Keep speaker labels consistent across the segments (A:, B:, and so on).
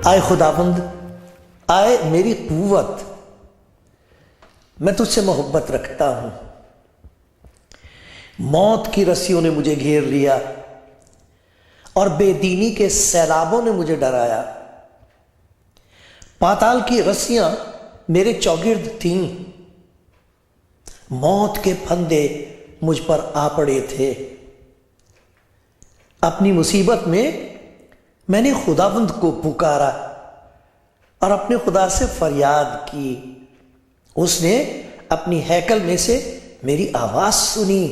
A: آئے خداوند، آئے میری قوت، میں تجھ سے محبت رکھتا ہوں۔ موت کی رسیوں نے مجھے گھیر لیا اور بے دینی کے سیلابوں نے مجھے ڈرایا۔ پاتال کی رسیاں میرے چوگرد تھیں، موت کے پھندے مجھ پر آ پڑے تھے۔ اپنی مصیبت میں نے خداوند کو پکارا اور اپنے خدا سے فریاد کی۔ اس نے اپنی ہیکل میں سے میری آواز سنی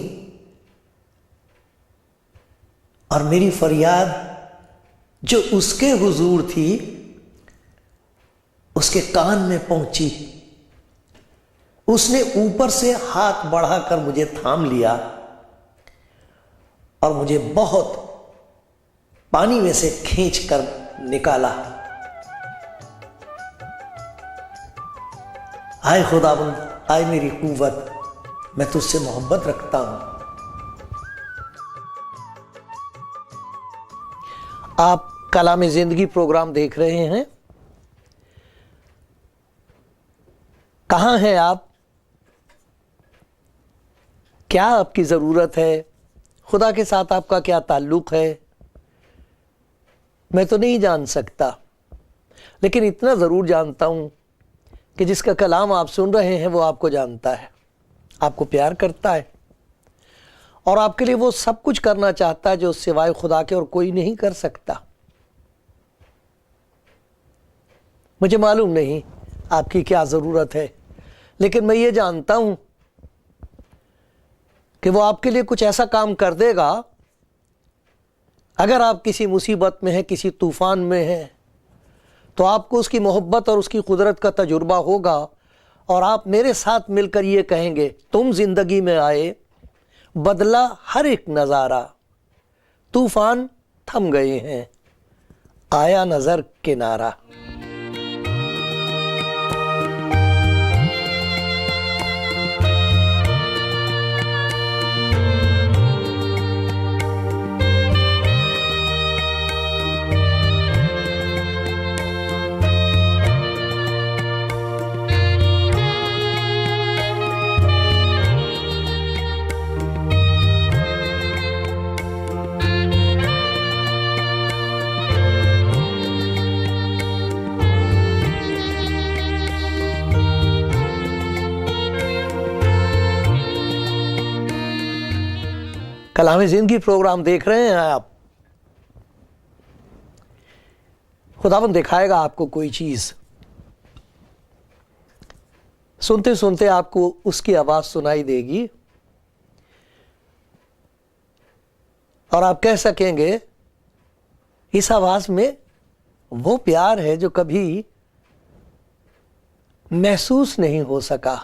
A: اور میری فریاد جو اس کے حضور تھی اس کے کان میں پہنچی۔ اس نے اوپر سے ہاتھ بڑھا کر مجھے تھام لیا اور مجھے بہت پانی میں سے کھینچ کر نکالا۔ آئے خداوند، آئے میری قوت، میں تجھ سے محبت رکھتا ہوں۔ آپ کلام زندگی پروگرام دیکھ رہے ہیں۔ کہاں ہیں آپ؟ کیا آپ کی ضرورت ہے؟ خدا کے ساتھ آپ کا کیا تعلق ہے؟ میں تو نہیں جان سکتا، لیکن اتنا ضرور جانتا ہوں کہ جس کا کلام آپ سن رہے ہیں وہ آپ کو جانتا ہے، آپ کو پیار کرتا ہے اور آپ کے لیے وہ سب کچھ کرنا چاہتا ہے جو سوائے خدا کے اور کوئی نہیں کر سکتا۔ مجھے معلوم نہیں آپ کی کیا ضرورت ہے، لیکن میں یہ جانتا ہوں کہ وہ آپ کے لیے کچھ ایسا کام کر دے گا۔ اگر آپ کسی مصیبت میں ہیں، کسی طوفان میں ہیں، تو آپ کو اس کی محبت اور اس کی قدرت کا تجربہ ہوگا اور آپ میرے ساتھ مل کر یہ کہیں گے، تم زندگی میں آئے، بدلا ہر ایک نظارہ، طوفان تھم گئے ہیں، آیا نظر کنارہ۔ کلام زندگی پروگرام دیکھ رہے ہیں آپ۔ خداوند دکھائے گا آپ کو کوئی چیز، سنتے سنتے آپ کو اس کی آواز سنائی دے گی اور آپ کہہ سکیں گے اس آواز میں وہ پیار ہے جو کبھی محسوس نہیں ہو سکا۔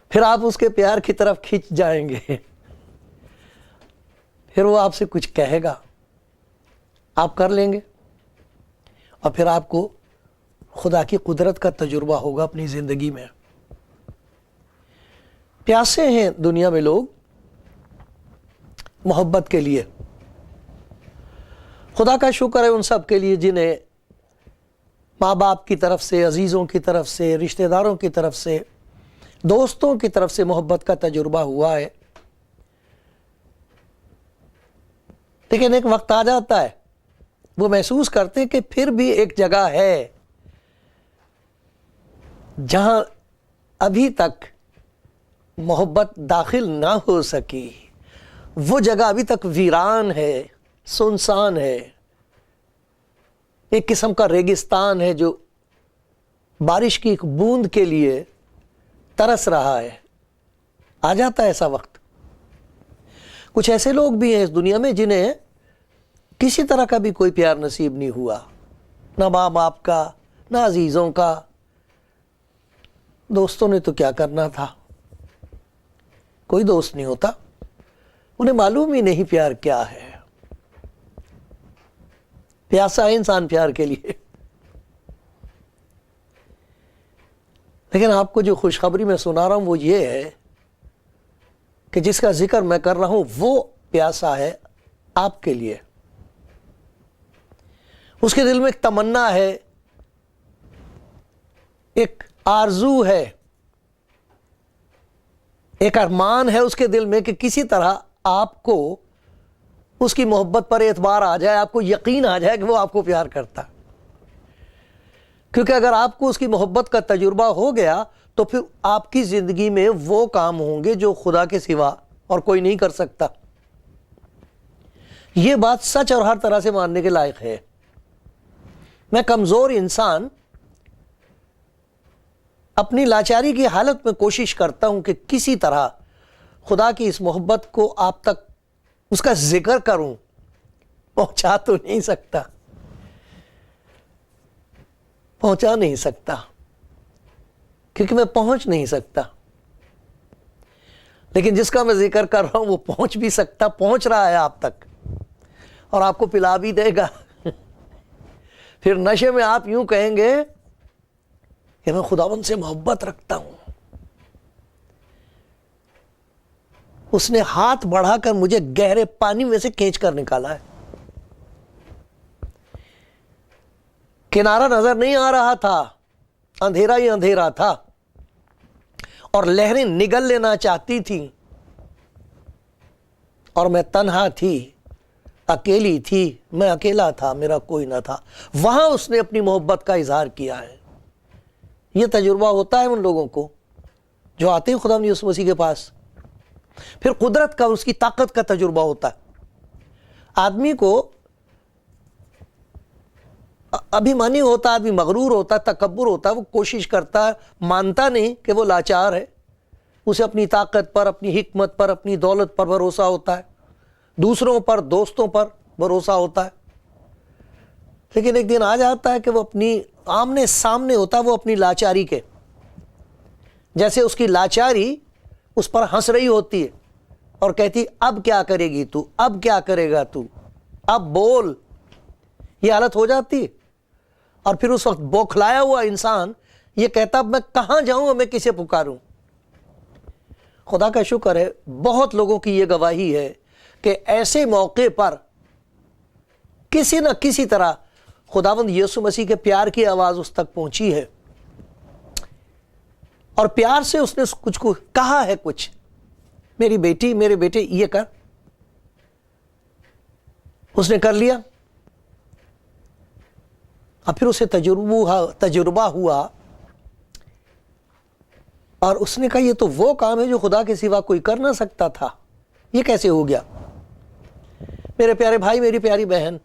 A: پھر آپ اس کے پیار کی طرف کھنچ جائیں گے، پھر وہ آپ سے کچھ کہے گا، آپ کر لیں گے اور پھر آپ کو خدا کی قدرت کا تجربہ ہوگا اپنی زندگی میں۔ پیاسے ہیں دنیا میں لوگ محبت کے لیے۔ خدا کا شکر ہے ان سب کے لیے جنہیں ماں باپ کی طرف سے، عزیزوں کی طرف سے، رشتہ داروں کی طرف سے، دوستوں کی طرف سے محبت کا تجربہ ہوا ہے۔ لیکن ایک وقت آ جاتا ہے وہ محسوس کرتے ہیں کہ پھر بھی ایک جگہ ہے جہاں ابھی تک محبت داخل نہ ہو سکی، وہ جگہ ابھی تک ویران ہے، سنسان ہے، ایک قسم کا ریگستان ہے جو بارش کی ایک بوند کے لیے ترس رہا ہے۔ آ جاتا ہے ایسا وقت۔ کچھ ایسے لوگ بھی ہیں اس دنیا میں جنہیں کسی طرح کا بھی کوئی پیار نصیب نہیں ہوا، نہ ماں باپ کا، نہ عزیزوں کا. دوستوں نے تو کیا کرنا تھا، کوئی دوست نہیں ہوتا، انہیں معلوم ہی نہیں پیار کیا ہے. پیاسا ہے انسان پیار کے لیے. لیکن آپ کو جو خوشخبری میں سنا رہا ہوں وہ یہ ہے کہ جس کا ذکر میں کر رہا ہوں وہ پیاسا ہے آپ کے لیے. اس کے دل میں ایک تمنا ہے، ایک آرزو ہے، ایک ارمان ہے اس کے دل میں کہ کسی طرح آپ کو اس کی محبت پر اعتبار آ جائے، آپ کو یقین آ جائے کہ وہ آپ کو پیار کرتا. کیونکہ اگر آپ کو اس کی محبت کا تجربہ ہو گیا تو پھر آپ کی زندگی میں وہ کام ہوں گے جو خدا کے سوا اور کوئی نہیں کر سکتا. یہ بات سچ اور ہر طرح سے ماننے کے لائق ہے. میں کمزور انسان اپنی لاچاری کی حالت میں کوشش کرتا ہوں کہ کسی طرح خدا کی اس محبت کو آپ تک اس کا ذکر کروں. پہنچا تو نہیں سکتا، پہنچا نہیں سکتا کیونکہ میں پہنچ نہیں سکتا. لیکن جس کا میں ذکر کر رہا ہوں وہ پہنچ بھی سکتا، پہنچ رہا ہے آپ تک اور آپ کو پلا بھی دے گا. پھر نشے میں آپ یوں کہیں گے کہ میں خداوند سے محبت رکھتا ہوں، اس نے ہاتھ بڑھا کر مجھے گہرے پانی میں سے کھینچ کر نکالا ہے. کنارہ نظر نہیں آ رہا تھا، اندھیرا ہی اندھیرا تھا اور لہریں نگل لینا چاہتی تھیں اور میں تنہا تھی، اکیلی تھی، میں اکیلا تھا، میرا کوئی نہ تھا. وہاں اس نے اپنی محبت کا اظہار کیا ہے. یہ تجربہ ہوتا ہے ان لوگوں کو جو آتے ہیں خدا یسوع مسیح کے پاس. پھر قدرت کا، اس کی طاقت کا تجربہ ہوتا ہے. آدمی کو ابھیمانی ہوتا ہے، آدمی مغرور ہوتا ہے، تکبر ہوتا ہے، وہ کوشش کرتا ہے، مانتا نہیں کہ وہ لاچار ہے. اسے اپنی طاقت پر، اپنی حکمت پر، اپنی دولت پر بھروسہ ہوتا ہے، دوسروں پر، دوستوں پر بھروسہ ہوتا ہے. لیکن ایک دن آ جاتا ہے کہ وہ اپنی آمنے سامنے ہوتا ہے وہ اپنی لاچاری کے، جیسے اس کی لاچاری اس پر ہنس رہی ہوتی ہے اور کہتی اب کیا کرے گی تو، اب کیا کرے گا تو، اب بول. یہ حالت ہو جاتی ہے اور پھر اس وقت بوکھلایا ہوا انسان یہ کہتا اب میں کہاں جاؤں، اب میں کسے پکاروں. خدا کا شکر ہے بہت لوگوں کی یہ گواہی ہے کہ ایسے موقع پر کسی نہ کسی طرح خداوند یسوع مسیح کے پیار کی آواز اس تک پہنچی ہے اور پیار سے اس نے کچھ کو کہا ہے، کچھ میری بیٹی، میرے بیٹے یہ کر. اس نے کر لیا اور پھر اسے تجربہ ہوا اور اس نے کہا یہ تو وہ کام ہے جو خدا کے سوا کوئی کر نہ سکتا تھا. یہ کیسے ہو گیا؟ میرے پیارے بھائی، میری پیاری بہن،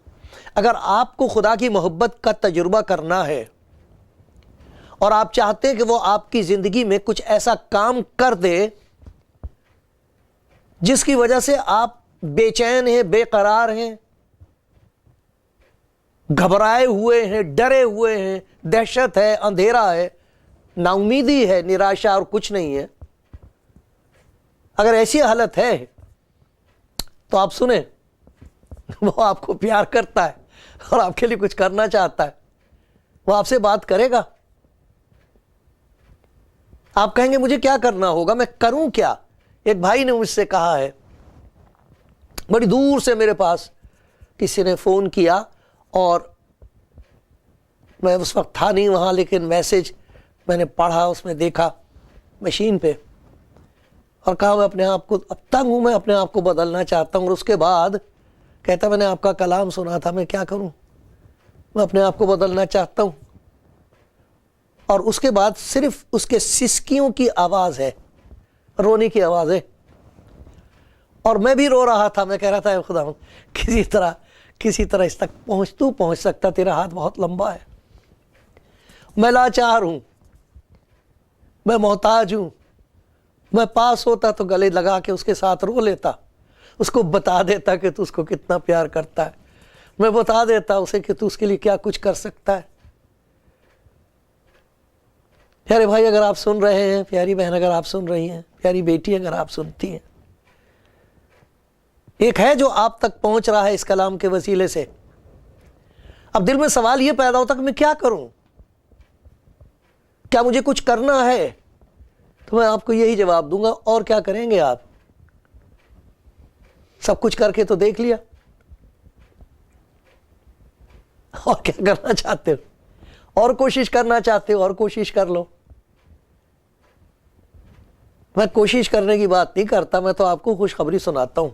A: اگر آپ کو خدا کی محبت کا تجربہ کرنا ہے اور آپ چاہتے ہیں کہ وہ آپ کی زندگی میں کچھ ایسا کام کر دے جس کی وجہ سے آپ بے چین ہیں، بے قرار ہیں، گھبرائے ہوئے ہیں، ڈرے ہوئے ہیں، دہشت ہے، اندھیرا ہے، نا امیدی ہے، نراشا اور کچھ نہیں ہے، اگر ایسی حالت ہے تو آپ سنیں، وہ آپ کو پیار کرتا ہے اور آپ کے لیے کچھ کرنا چاہتا ہے. وہ آپ سے بات کرے گا. آپ کہیں گے مجھے کیا کرنا ہوگا، میں کروں کیا؟ ایک بھائی نے مجھ سے کہا ہے، بڑی دور سے میرے پاس کسی نے فون کیا اور میں اس وقت تھا نہیں وہاں، لیکن میسج میں نے پڑھا، اس میں دیکھا مشین پہ اور کہا میں اپنے آپ کو اب تنگ ہوں، میں اپنے آپ کو بدلنا چاہتا ہوں. اور اس کے بعد کہتا میں نے آپ کا کلام سنا تھا، میں کیا کروں، میں اپنے آپ کو بدلنا چاہتا ہوں. اور اس کے بعد صرف اس کے سسکیوں کی آواز ہے، رونے کی آواز ہے. اور میں بھی رو رہا تھا، میں کہہ رہا تھا اے خدا کسی طرح اس تک پہنچ سکتا، تیرا ہاتھ بہت لمبا ہے. میں لاچار ہوں، میں محتاج ہوں. میں پاس ہوتا تو گلے لگا کے اس کے ساتھ رو لیتا، اس کو بتا دیتا کہ تو اس کو کتنا پیار کرتا ہے. میں بتا دیتا اسے کہ تو اس کے لیے کیا کچھ کر سکتا ہے۔ پیارے بھائی اگر آپ سن رہے ہیں، پیاری بہن اگر آپ سن رہی ہیں، پیاری بیٹی اگر آپ سنتی ہیں، ایک ہے جو آپ تک پہنچ رہا ہے اس کلام کے وسیلے سے۔ اب دل میں سوال یہ پیدا ہوتا کہ میں کیا کروں، کیا مجھے کچھ کرنا ہے؟ تو میں آپ کو یہی جواب دوں گا، اور کیا کریں گے آپ؟ سب کچھ کر کے تو دیکھ لیا، اور کیا کرنا چاہتے ہو؟ اور کوشش کرنا چاہتے ہو؟ اور کوشش کر لو۔ میں کوشش کرنے کی بات نہیں کرتا، میں تو آپ کو خوشخبری سناتا ہوں۔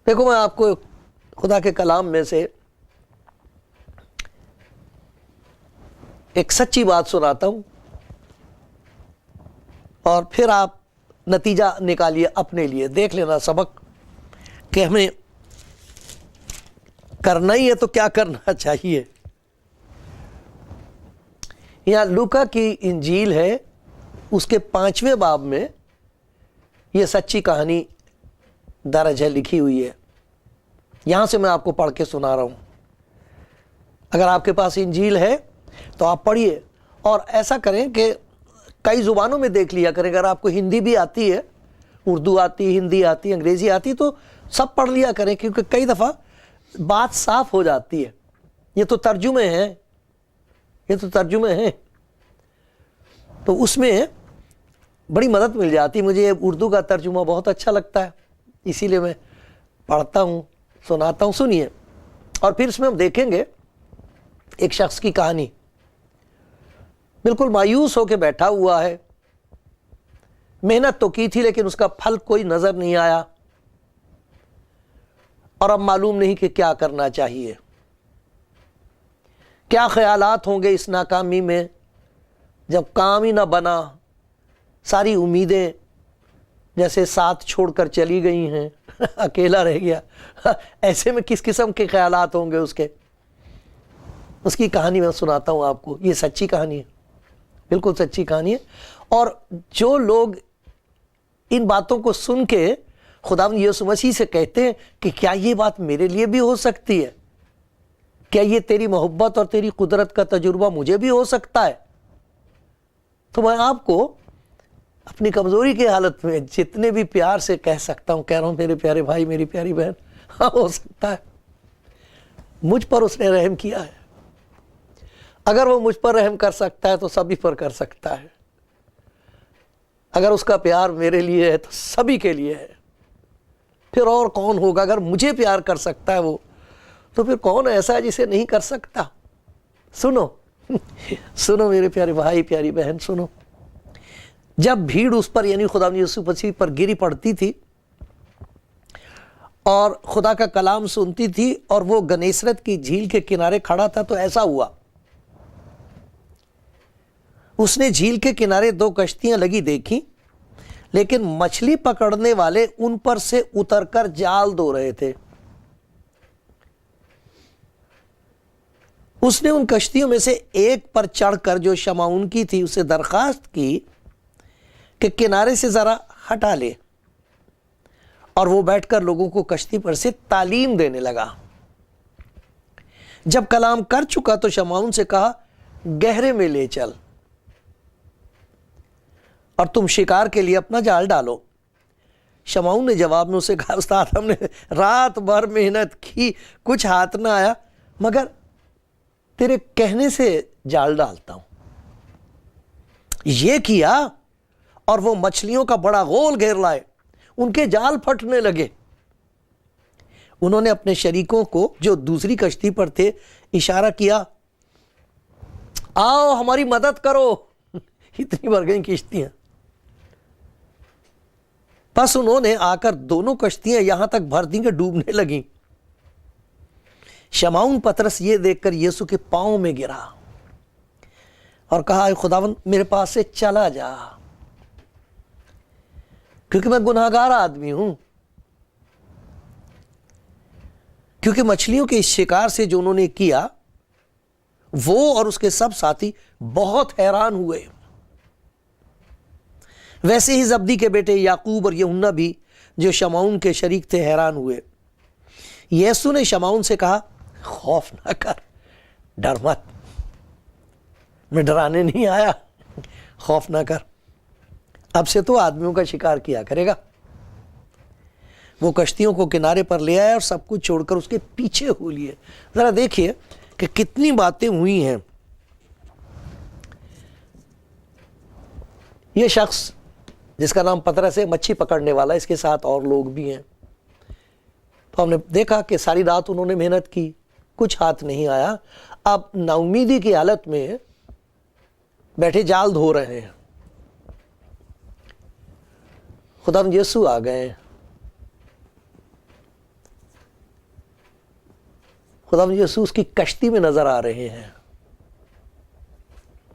A: دیکھو میں آپ کو خدا کے کلام میں سے ایک سچی بات سناتا ہوں، اور پھر آپ نتیجہ نکالیے اپنے لیے، دیکھ لینا سبق کہ ہمیں کرنا ہی ہے تو کیا کرنا چاہیے۔ یہاں لوکا کی انجیل ہے، اس کے 5ویں باب میں یہ سچی کہانی درج ہے، لکھی ہوئی ہے۔ یہاں سے میں آپ کو پڑھ کے سنا رہا ہوں۔ اگر آپ کے پاس انجیل ہے تو آپ پڑھیے، اور ایسا کریں کہ کئی زبانوں میں دیکھ لیا کریں۔ اگر آپ کو ہندی بھی آتی ہے، اردو آتی، ہندی آتی، انگریزی آتی، تو سب پڑھ لیا کریں، کیونکہ کئی دفعہ بات صاف ہو جاتی ہے۔ یہ تو ترجمے ہیں، یہ تو ترجمے ہیں، تو اس میں بڑی مدد مل جاتی۔ مجھے اردو کا ترجمہ بہت اچھا لگتا ہے، اسی لیے میں پڑھتا ہوں، سناتا ہوں۔ سنیے، اور پھر اس میں ہم دیکھیں گے ایک شخص کی کہانی، بالکل مایوس ہو کے بیٹھا ہوا ہے، محنت تو کی تھی لیکن اس کا پھل کوئی نظر نہیں آیا، اور اب معلوم نہیں کہ کیا کرنا چاہیے۔ کیا خیالات ہوں گے اس ناکامی میں، جب کام ہی نہ بنا، ساری امیدیں جیسے ساتھ چھوڑ کر چلی گئی ہیں، اکیلا رہ گیا۔ ایسے میں کس قسم کے خیالات ہوں گے اس کے؟ اس کی کہانی میں سناتا ہوں آپ کو، یہ سچی کہانی ہے، بالکل سچی کہانی ہے۔ اور جو لوگ ان باتوں کو سن کے خداوند یسوع مسیح سے کہتے ہیں کہ کیا یہ بات میرے لیے بھی ہو سکتی ہے، کیا یہ تیری محبت اور تیری قدرت کا تجربہ مجھے بھی ہو سکتا ہے، تو میں آپ کو اپنی کمزوری کی حالت میں جتنے بھی پیار سے کہہ سکتا ہوں، کہہ رہا ہوں میرے پیارے بھائی، میری پیاری بہن، ہاں ہو سکتا ہے۔ مجھ پر اس نے رحم کیا ہے، اگر وہ مجھ پر رحم کر سکتا ہے تو سبھی پر کر سکتا ہے۔ اگر اس کا پیار میرے لیے ہے تو سبھی کے لیے ہے، پھر اور کون ہوگا؟ اگر مجھے پیار کر سکتا ہے وہ، تو پھر کون ایسا ہے جسے نہیں کر سکتا؟ سنو سنو میرے پیارے بھائی، پیاری بہن، سنو۔ جب بھیڑ اس پر یعنی خداوند یسوع مسیح پر گری پڑتی تھی اور خدا کا کلام سنتی تھی، اور وہ گنیسرت کی جھیل کے کنارے کھڑا تھا، تو ایسا ہوا، اس نے جھیل کے کنارے 2 کشتیاں لگی دیکھی، لیکن مچھلی پکڑنے والے ان پر سے اتر کر جال دھو رہے تھے۔ اس نے ان کشتیوں میں سے ایک پر چڑھ کر، جو شمعون کی تھی، اسے درخواست کی کہ کنارے سے ذرا ہٹا لے، اور وہ بیٹھ کر لوگوں کو کشتی پر سے تعلیم دینے لگا۔ جب کلام کر چکا تو شمعون سے کہا، گہرے میں لے چل اور تم شکار کے لیے اپنا جال ڈالو۔ شمعون نے جواب میں اسے کہا، استاد ہم نے رات بھر محنت کی، کچھ ہاتھ نہ آیا، مگر تیرے کہنے سے جال ڈالتا ہوں۔ یہ کیا، اور وہ مچھلیوں کا بڑا غول گھیر لائے، ان کے جال پھٹنے لگے۔ انہوں نے اپنے شریکوں کو جو دوسری کشتی پر تھے اشارہ کیا، آؤ ہماری مدد کرو، اتنی بھر گئیں کشتیاں۔ بس انہوں نے آ کر دونوں کشتیاں یہاں تک بھر دیں کہ ڈوبنے لگیں۔ شمعون پطرس یہ دیکھ کر یسوع کے پاؤں میں گرا اور کہا، اے خداوند میرے پاس سے چلا جا، کیونکہ میں گناہگار آدمی ہوں۔ کیونکہ مچھلیوں کے اس شکار سے جو انہوں نے کیا، وہ اور اس کے سب ساتھی بہت حیران ہوئے۔ ویسے ہی زبدی کے بیٹے یعقوب اور یوحنا بھی، جو شمعون کے شریک تھے، حیران ہوئے۔ یسوع نے شمعون سے کہا خوف نہ کر، ڈر مت، میں ڈرانے نہیں آیا، خوف نہ کر، اب سے تو آدمیوں کا شکار کیا کرے گا۔ وہ کشتیوں کو کنارے پر لے آیا اور سب کچھ چھوڑ کر اس کے پیچھے ہو لیے۔ ذرا دیکھیے کہ کتنی باتیں ہوئی ہیں۔ یہ شخص جس کا نام پطرس ہے، مچھی پکڑنے والا، اس کے ساتھ اور لوگ بھی ہیں۔ تو ہم نے دیکھا کہ ساری رات انہوں نے محنت کی، کچھ ہاتھ نہیں آیا۔ اب نا امیدی کی حالت میں بیٹھے جال دھو رہے ہیں۔ خداوند یسوع آ گئے، خداوند یسوع اس کی کشتی میں نظر آ رہے ہیں۔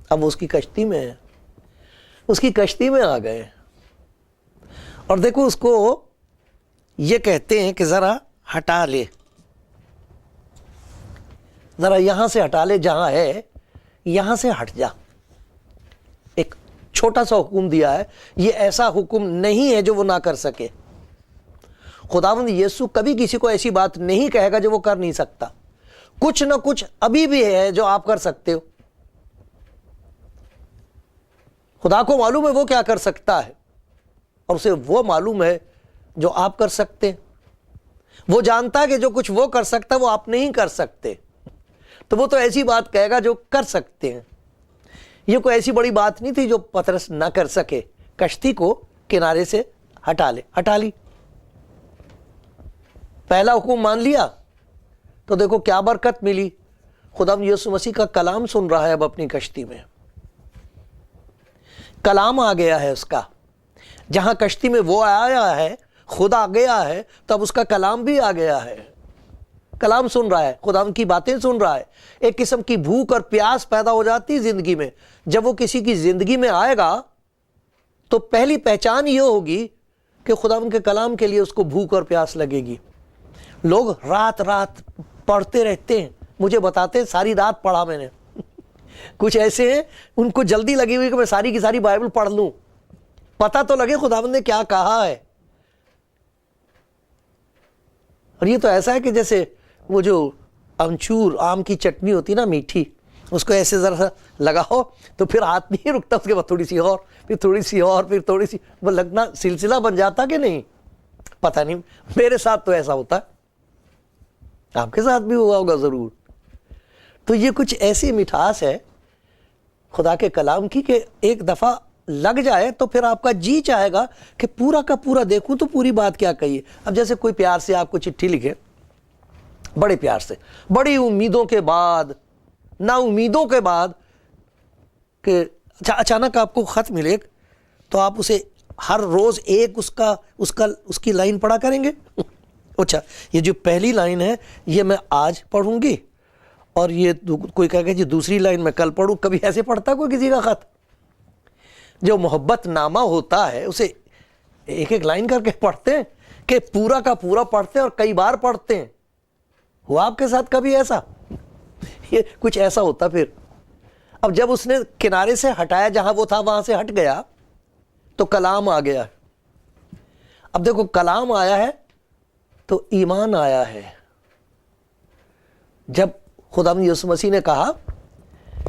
A: اب وہ اس کی کشتی میں ہے، اس کی کشتی میں آ گئے، اور دیکھو اس کو یہ کہتے ہیں کہ ذرا ہٹا لے، ذرا یہاں سے ہٹا لے، جہاں ہے یہاں سے ہٹ جا۔ ایک چھوٹا سا حکم دیا ہے، یہ ایسا حکم نہیں ہے جو وہ نہ کر سکے۔ خداوند یسوع کبھی کسی کو ایسی بات نہیں کہے گا جو وہ کر نہیں سکتا۔ کچھ نہ کچھ ابھی بھی ہے جو آپ کر سکتے ہو۔ خدا کو معلوم ہے وہ کیا کر سکتا ہے، اور اسے وہ معلوم ہے جو آپ کر سکتے ہیں۔ وہ جانتا ہے کہ جو کچھ وہ کر سکتا ہے وہ آپ نہیں کر سکتے، تو وہ تو ایسی بات کہے گا جو کر سکتے ہیں۔ یہ کوئی ایسی بڑی بات نہیں تھی جو پطرس نہ کر سکے۔ کشتی کو کنارے سے ہٹا لے، ہٹا لی۔ پہلا حکم مان لیا تو دیکھو کیا برکت ملی۔ خداوند یسوع مسیح کا کلام سن رہا ہے اب اپنی کشتی میں، کلام آ گیا ہے اس کا۔ جہاں کشتی میں وہ آیا ہے، خدا گیا ہے، تب اس کا کلام بھی آ گیا ہے۔ کلام سن رہا ہے، خداوند کی باتیں سن رہا ہے۔ ایک قسم کی بھوک اور پیاس پیدا ہو جاتی زندگی میں۔ جب وہ کسی کی زندگی میں آئے گا تو پہلی پہچان یہ ہوگی کہ خداوند کے کلام کے لیے اس کو بھوک اور پیاس لگے گی۔ لوگ رات رات پڑھتے رہتے ہیں، مجھے بتاتے ہیں ساری رات پڑھا میں نے۔ کچھ ایسے ہیں ان کو جلدی لگی ہوئی کہ میں ساری کی ساری بائبل پڑھ لوں، پتہ تو لگے خداوند نے کیا کہا ہے۔ اور یہ تو ایسا ہے کہ جیسے وہ جو امچور آم کی چٹنی ہوتی نا میٹھی، اس کو ایسے ذرا سا لگاؤ تو پھر ہاتھ نہیں رکتا، اس کے بعد تھوڑی سی اور، پھر تھوڑی سی اور، پھر تھوڑی سی، وہ لگنا سلسلہ بن جاتا کہ نہیں پتہ نہیں۔ میرے ساتھ تو ایسا ہوتا ہے، آپ کے ساتھ بھی ہوا ہوگا ضرور۔ تو یہ کچھ ایسی مٹھاس ہے خدا کے کلام کی کہ ایک دفعہ لگ جائے تو پھر آپ کا جی چاہے گا کہ پورا کا پورا دیکھوں تو پوری بات کیا کہی ہے۔ اب جیسے کوئی پیار سے آپ کو چٹھی لکھے، بڑے پیار سے، بڑی امیدوں کے بعد، نا امیدوں کے بعد، کہ اچانک آپ کو خط ملے تو آپ اسے ہر روز ایک اس کی لائن پڑھا کریں گے۔ اچھا، یہ جو پہلی لائن ہے یہ میں آج پڑھوں گی، اور یہ کوئی کہے گا جی دوسری لائن میں کل پڑھوں۔ کبھی ایسے پڑھتا کوئی کسی کا خط؟ جو محبت نامہ ہوتا ہے اسے ایک ایک لائن کر کے پڑھتے ہیں کہ پورا کا پورا پڑھتے ہیں اور کئی بار پڑھتے ہیں۔ ہوا آپ کے ساتھ کبھی ایسا؟ یہ کچھ ایسا ہوتا۔ پھر اب جب اس نے کنارے سے ہٹایا، جہاں وہ تھا وہاں سے ہٹ گیا، تو کلام آ گیا۔ اب دیکھو کلام آیا ہے تو ایمان آیا ہے۔ جب خداوند یسوع مسیح نے کہا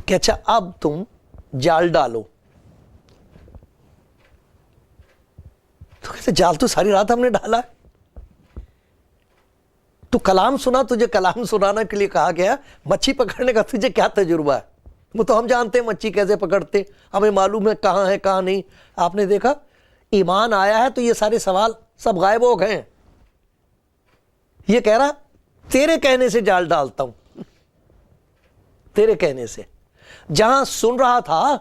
A: کہ اچھا اب تم جال ڈالو، تو کہتے جال تو ساری رات ہم نے ڈالا ہے۔ تو کلام سنا، تجھے کلام سنانے کے لیے کہا گیا، مچھی پکڑنے کا تجھے کیا تجربہ ہے؟ وہ تو ہم جانتے ہیں مچھی کیسے پکڑتے، ہمیں معلوم ہے کہاں ہے کہاں نہیں۔ آپ نے دیکھا ایمان آیا ہے تو یہ سارے سوال سب غائب ہو گئے ہیں۔ یہ کہہ رہا تیرے کہنے سے جال ڈالتا ہوں، تیرے کہنے سے۔ جہاں سن رہا تھا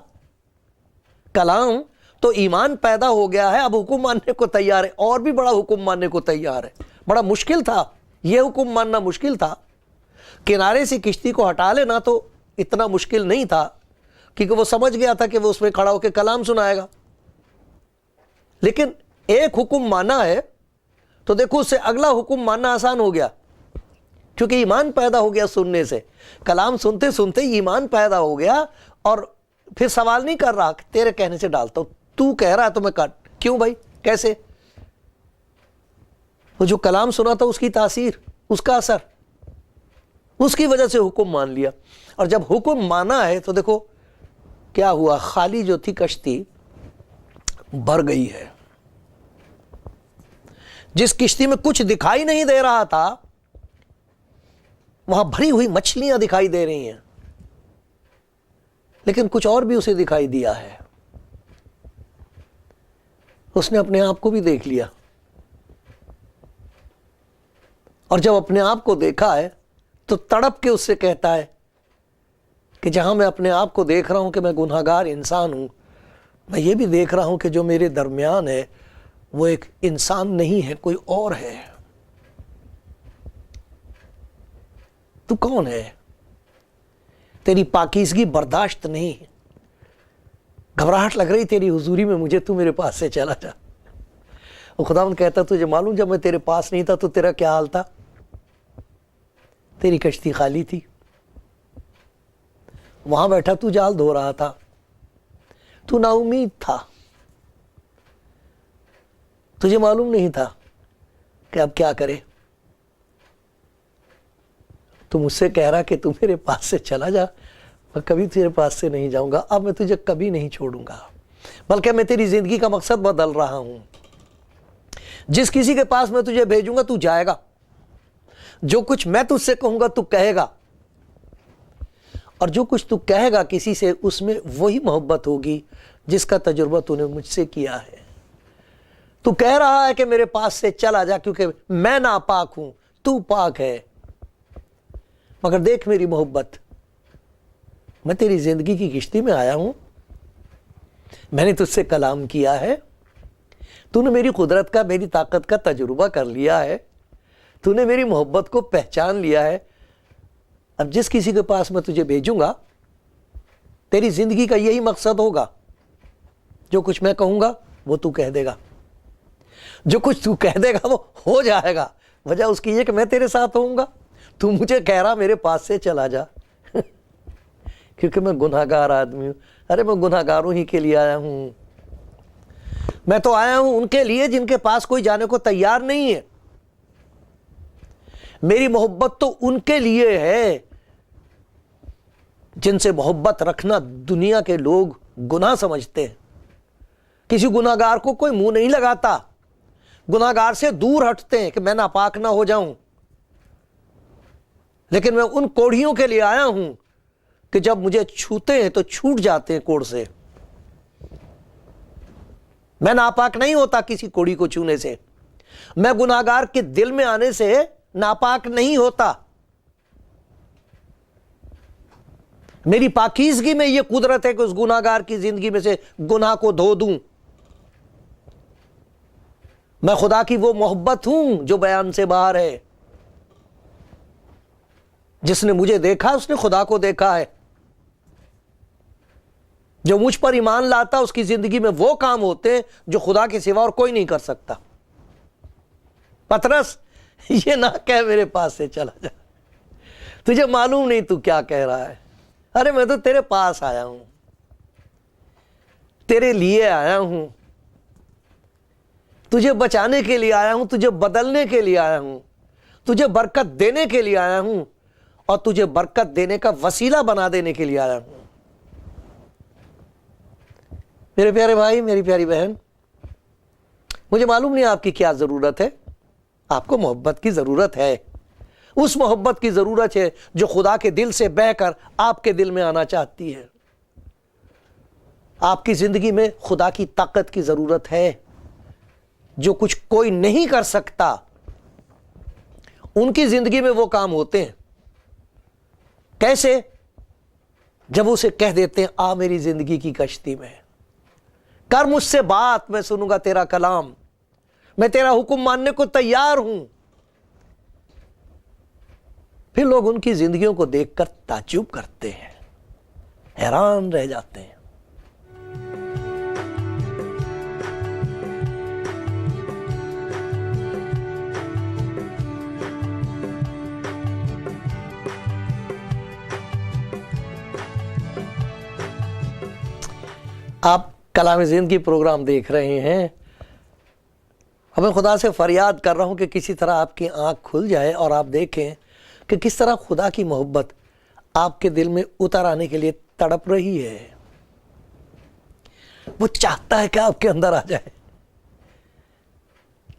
A: کلام تو ایمان پیدا ہو گیا ہے، اب حکم ماننے کو تیار ہے، اور بھی بڑا حکم ماننے کو تیار ہے۔ بڑا مشکل تھا، یہ حکم ماننا مشکل تھا۔ کنارے سے کشتی کو ہٹا لینا تو اتنا مشکل نہیں تھا، کیونکہ وہ سمجھ گیا تھا کہ وہ اس میں کھڑا ہو کے کلام سنائے گا۔ لیکن ایک حکم مانا ہے تو دیکھو اس سے اگلا حکم ماننا آسان ہو گیا، کیونکہ ایمان پیدا ہو گیا سننے سے۔ کلام سنتے سنتے ایمان پیدا ہو گیا، اور پھر سوال نہیں کر رہا کہ تیرے کہنے سے ڈالتا ہوں، تو کہہ رہا ہے تو میں کیوں بھائی، کیسے؟ وہ جو کلام سنا تھا اس کی تاثیر، اس کا اثر، اس کی وجہ سے حکم مان لیا. اور جب حکم مانا ہے تو دیکھو کیا ہوا، خالی جو تھی کشتی بھر گئی ہے. جس کشتی میں کچھ دکھائی نہیں دے رہا تھا وہاں بھری ہوئی مچھلیاں دکھائی دے رہی ہیں، لیکن کچھ اور بھی اسے دکھائی دیا ہے. اس نے اپنے آپ کو بھی دیکھ لیا، اور جب اپنے آپ کو دیکھا ہے تو تڑپ کے اس سے کہتا ہے کہ جہاں میں اپنے آپ کو دیکھ رہا ہوں کہ میں گناہگار انسان ہوں، میں یہ بھی دیکھ رہا ہوں کہ جو میرے درمیان ہے وہ ایک انسان نہیں ہے، کوئی اور ہے. تو کون ہے؟ تیری پاکیزگی برداشت نہیں، گھبراہٹ لگ رہی تیری حضوری میں مجھے، تو میرے پاس سے چلا جا. اور خداوند کہتا تجھے معلوم جب میں تیرے پاس نہیں تھا تو تیرا کیا حال تھا؟ تیری کشتی خالی تھی، وہاں بیٹھا تو جال دھو رہا تھا، تو نا امید تھا، تجھے معلوم نہیں تھا کہ اب کیا کرے. تو مجھ سے کہہ رہا کہ تو میرے پاس سے چلا جا، میں کبھی تیرے پاس سے نہیں جاؤں گا، اب میں تجھے کبھی نہیں چھوڑوں گا، بلکہ میں تیری زندگی کا مقصد بدل رہا ہوں. جس کسی کے پاس میں تجھے بھیجوں گا تو جائے گا، جو کچھ میں تجھ سے کہوں گا تو کہے گا، اور جو کچھ تو کہے گا کسی سے اس میں وہی محبت ہوگی جس کا تجربہ تو نے مجھ سے کیا ہے. تو کہہ رہا ہے کہ میرے پاس سے چلا جا کیونکہ میں ناپاک ہوں، تو پاک ہے، مگر دیکھ میری محبت، میں تیری زندگی کی کشتی میں آیا ہوں، میں نے تجھ سے کلام کیا ہے، تو نے میری قدرت کا، میری طاقت کا تجربہ کر لیا ہے، تو نے میری محبت کو پہچان لیا ہے. اب جس کسی کے پاس میں تجھے بھیجوں گا تیری زندگی کا یہی مقصد ہوگا، جو کچھ میں کہوں گا وہ تو کہہ دے گا، جو کچھ تو کہہ دے گا وہ ہو جائے گا. وجہ اس کی یہ کہ میں تیرے ساتھ ہوں گا. تو مجھے کہہ رہا میرے پاس سے چلا جا کیونکہ میں گناہگار آدمی ہوں. ارے میں گناہگاروں ہی کے لیے آیا ہوں، میں تو آیا ہوں ان کے لیے جن کے پاس کوئی جانے کو تیار نہیں ہے. میری محبت تو ان کے لیے ہے جن سے محبت رکھنا دنیا کے لوگ گناہ سمجھتے ہیں. کسی گناہگار کو کوئی منہ نہیں لگاتا، گناہگار سے دور ہٹتے ہیں کہ میں ناپاک نہ ہو جاؤں. لیکن میں ان کوڑھیوں کے لیے آیا ہوں کہ جب مجھے چھوتے ہیں تو چھوٹ جاتے ہیں کوڑ سے. میں ناپاک نہیں ہوتا کسی کوڑی کو چھونے سے، میں گناہگار کے دل میں آنے سے ناپاک نہیں ہوتا. میری پاکیزگی میں یہ قدرت ہے کہ اس گناہگار کی زندگی میں سے گناہ کو دھو دوں. میں خدا کی وہ محبت ہوں جو بیان سے باہر ہے. جس نے مجھے دیکھا اس نے خدا کو دیکھا ہے. جو مجھ پر ایمان لاتا اس کی زندگی میں وہ کام ہوتے ہیں جو خدا کے سوا اور کوئی نہیں کر سکتا. پطرس یہ نہ کہہ میرے پاس سے چلا جا، تجھے معلوم نہیں تو کیا کہہ رہا ہے. ارے میں تو تیرے پاس آیا ہوں، تیرے لیے آیا ہوں، تجھے بچانے کے لیے آیا ہوں، تجھے بدلنے کے لیے آیا ہوں، تجھے برکت دینے کے لیے آیا ہوں، اور تجھے برکت دینے کا وسیلہ بنا دینے کے لیے آیا ہوں. میرے پیارے بھائی، میری پیاری بہن، مجھے معلوم نہیں آپ کی کیا ضرورت ہے. آپ کو محبت کی ضرورت ہے، اس محبت کی ضرورت ہے جو خدا کے دل سے بہہ کر آپ کے دل میں آنا چاہتی ہے. آپ کی زندگی میں خدا کی طاقت کی ضرورت ہے. جو کچھ کوئی نہیں کر سکتا ان کی زندگی میں وہ کام ہوتے ہیں. کیسے؟ جب اسے کہہ دیتے ہیں آ میری زندگی کی کشتی میں، کر مجھ سے بات، میں سنوں گا تیرا کلام، میں تیرا حکم ماننے کو تیار ہوں. پھر لوگ ان کی زندگیوں کو دیکھ کر تعجب کرتے ہیں، حیران رہ جاتے ہیں. آپ کلام زندگی پروگرام دیکھ رہے ہیں. اب میں خدا سے فریاد کر رہا ہوں کہ کسی طرح آپ کی آنکھ کھل جائے اور آپ دیکھیں کہ کس طرح خدا کی محبت آپ کے دل میں اتر آنے کے لیے تڑپ رہی ہے. وہ چاہتا ہے کہ آپ کے اندر آ جائے.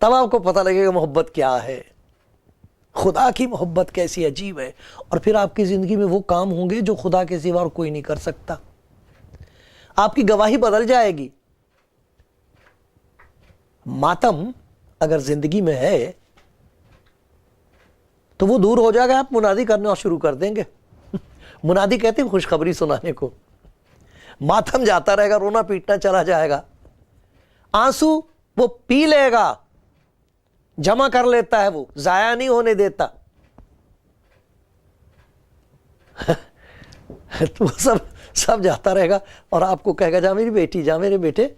A: تب آپ کو پتہ لگے گا محبت کیا ہے، خدا کی محبت کیسی عجیب ہے. اور پھر آپ کی زندگی میں وہ کام ہوں گے جو خدا کے سوا اور کوئی نہیں کر سکتا. آپ کی گواہی بدل جائے گی. ماتم اگر زندگی میں ہے تو وہ دور ہو جائے گا، آپ منادی کرنا شروع کر دیں گے. منادی کہتے ہیں خوشخبری سنانے کو. ماتم جاتا رہے گا، رونا پیٹنا چلا جائے گا. آنسو وہ پی لے گا، جمع کر لیتا ہے، وہ ضائع نہیں ہونے دیتا. تو وہ سب جاتا رہے گا اور آپ کو کہے گا جا میری بیٹی، جا میرے بیٹے،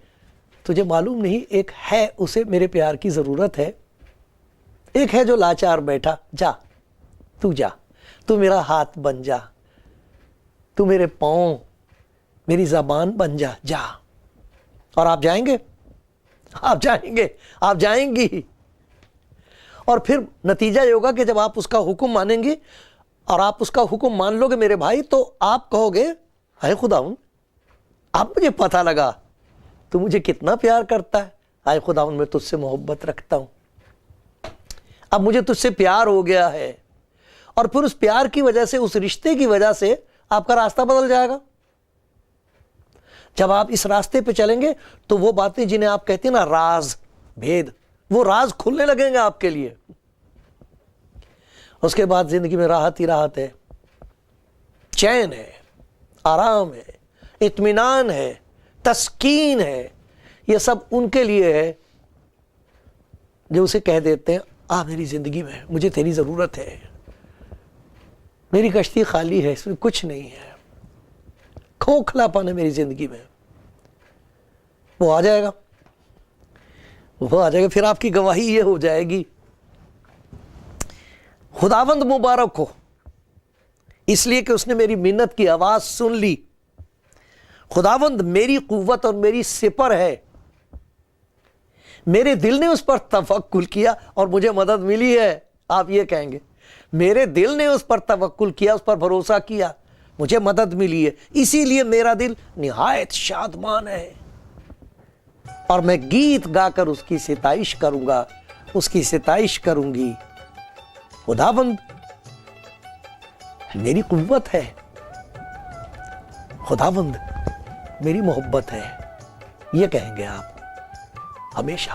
A: تجھے معلوم نہیں ایک ہے اسے میرے پیار کی ضرورت ہے، ایک ہے جو لاچار بیٹھا، جا تو میرا ہاتھ بن جا، تو میرے پاؤں، میری زبان بن جا. اور آپ جائیں گے، آپ جائیں گی. اور پھر نتیجہ یہ ہوگا کہ جب آپ اس کا حکم مانیں گے اور آپ اس کا حکم مان لو گے میرے بھائی، تو آپ کہو گے اے خداوند، اب مجھے پتہ لگا تو مجھے کتنا پیار کرتا ہے. اے خداوند، میں تجھ سے محبت رکھتا ہوں، اب مجھے تجھ سے پیار ہو گیا ہے. اور پھر اس پیار کی وجہ سے، اس رشتے کی وجہ سے آپ کا راستہ بدل جائے گا. جب آپ اس راستے پہ چلیں گے تو وہ باتیں جنہیں آپ کہتے ہیں نا راز، بھید، وہ راز کھلنے لگیں گے آپ کے لیے. اس کے بعد زندگی میں راحت ہی راحت ہے، چین ہے، آرام ہے، اطمینان ہے، تسکین ہے. یہ سب ان کے لیے ہے جو اسے کہہ دیتے ہیں آ میری زندگی میں، مجھے تیری ضرورت ہے، میری کشتی خالی ہے، اس میں کچھ نہیں ہے، کھوکھلا پن ہے میری زندگی میں. وہ آ جائے گا، پھر آپ کی گواہی یہ ہو جائے گی خداوند مبارک ہو، اس لیے کہ اس نے میری منت کی آواز سن لی. خداوند میری قوت اور میری سپر ہے، میرے دل نے اس پر توکل کیا اور مجھے مدد ملی ہے. آپ یہ کہیں گے میرے دل نے اس پر توکل کیا، اس پر بھروسہ کیا، مجھے مدد ملی ہے، اسی لیے میرا دل نہایت شادمان ہے. اور میں گیت گا کر اس کی ستائش کروں گا، اس کی ستائش کروں گی. خداوند میری قوت ہے، خداوند میری محبت ہے، یہ کہیں گے آپ ہمیشہ.